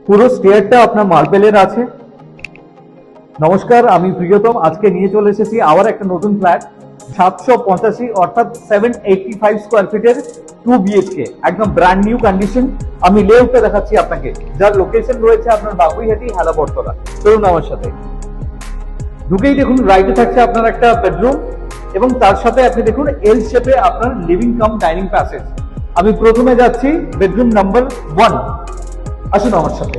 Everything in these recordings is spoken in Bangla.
পুরো স্টেয়ারটা আপনার মার্বেলের আছে। নমস্কার, আমি প্রিয়তম। আজকে নিয়ে চলে এসেছি আবার একটা নতুন ফ্ল্যাট 785 অর্থাৎ 785 স্কোয়ার ফিটের 2 বিএইচকে, একদম ব্র্যান্ড নিউ কন্ডিশন। আমি লেআউটটা দেখাচ্ছি আপনাকে, যার লোকেশন রয়েছে আপনার বাগুইহাটি হেলাবরতলা। চলুন আমার সাথে। ঢুকেই দেখুন রাইটে থাকছে আপনার একটা বেডরুম এবং তার সাথে আপনি দেখুন এল শেপে আপনার লিভিং কাম ডাইনিং প্যাসেজ। আমি প্রথমে যাচ্ছি বেডরুম নাম্বার 1। আসুন আমার সাথে।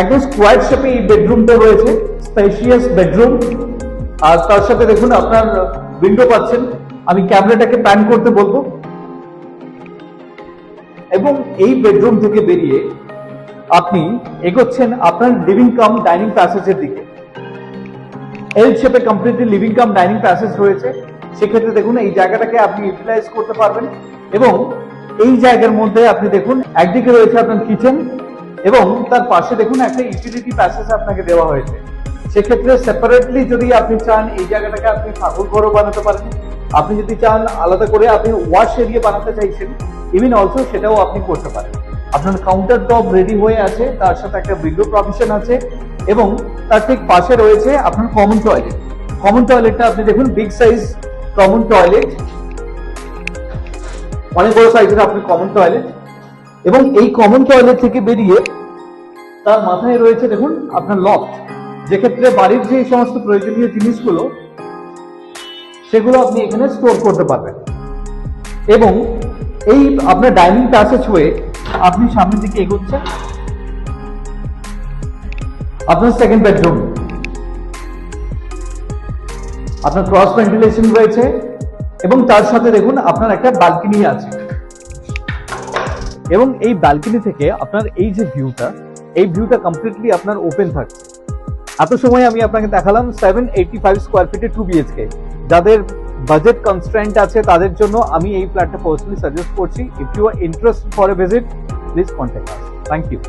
একদম স্কোয়ার শেপে এই বেডরুমটা রয়েছে, স্পেশিয়াস বেডরুম। আর তার সাথে দেখুন আপনার উইন্ডো পাচ্ছেন। আমি ক্যামেরাটাকে প্যান করতে বলবো এবং এই বেডরুম থেকে বেরিয়ে আপনি এগোচ্ছেন আপনার লিভিং কাম ডাইনিং প্যাসেজের দিকে। এল শেপে completely living cum dining passage রয়েছে। সেক্ষেত্রে দেখুন এই জায়গাটাকে আপনি ইউটিলাইজ করতে পারবেন এবং এই জায়গার মধ্যে আপনি দেখুন একদিকে রয়েছে আপনার কিচেন এবং তার পাশে দেখুন একটা ইউটিলিটি প্যাসেজ আপনাকে দেওয়া হয়েছে। সেক্ষেত্রে সেপারেটলি যদি আপনি চান এই জায়গাটাকে আপনি ঠাকুর ঘরও বানাতে পারেন। আপনি যদি চান আলাদা করে আপনি ওয়াশ এরিয়া বানাতে চাইছেন, ইভেন অলসো সেটাও আপনি করতে পারেন। আপনার কাউন্টার টপ রেডি হয়ে আছে, তার সাথে একটা উইন্ডো প্রভিশন আছে এবং তার ঠিক পাশে রয়েছে আপনার কমন টয়লেট। কমন টয়লেটটা আপনি দেখুন বিগ সাইজ কমন টয়লেট, অনেক বড় সাইজের আপনি কমন টয়লেট। এবং এই কমন টয়লেট থেকে বেরিয়ে তার মাথায় রয়েছে দেখুন আপনার লফট, যেক্ষেত্রে বাড়ির যে সমস্ত প্রয়োজনীয় জিনিসগুলো সেগুলো আপনি এখানে স্টোর করতে পারবেন। এবং এই আপনার ডাইনিং প্যাসেজ হয়ে আপনি সামনের দিকে এগোচ্ছেন আপনার সেকেন্ড বেডরুম। আপনার ক্রস ভেন্টিলেশন রয়েছে এবং তার সাথে দেখুন আপনার একটা ব্যালকনি আছে। এবং এই ব্যালকনি থেকে আপনার এই যে ভিউটা, এই ভিউটা কমপ্লিটলি আপনার ওপেন থাকছে। এত সময় আমি আপনাকে দেখালাম 785 স্কোয়ার ফিটে 2 বিএইচকে। যাদের বাজেট কনস্ট্রেন্ট আছে তাদের জন্য আমি এই ফ্ল্যাটটা পার্সোনালি সাজেস্ট করছি। If you are interested for a visit, please contact us. Thank you.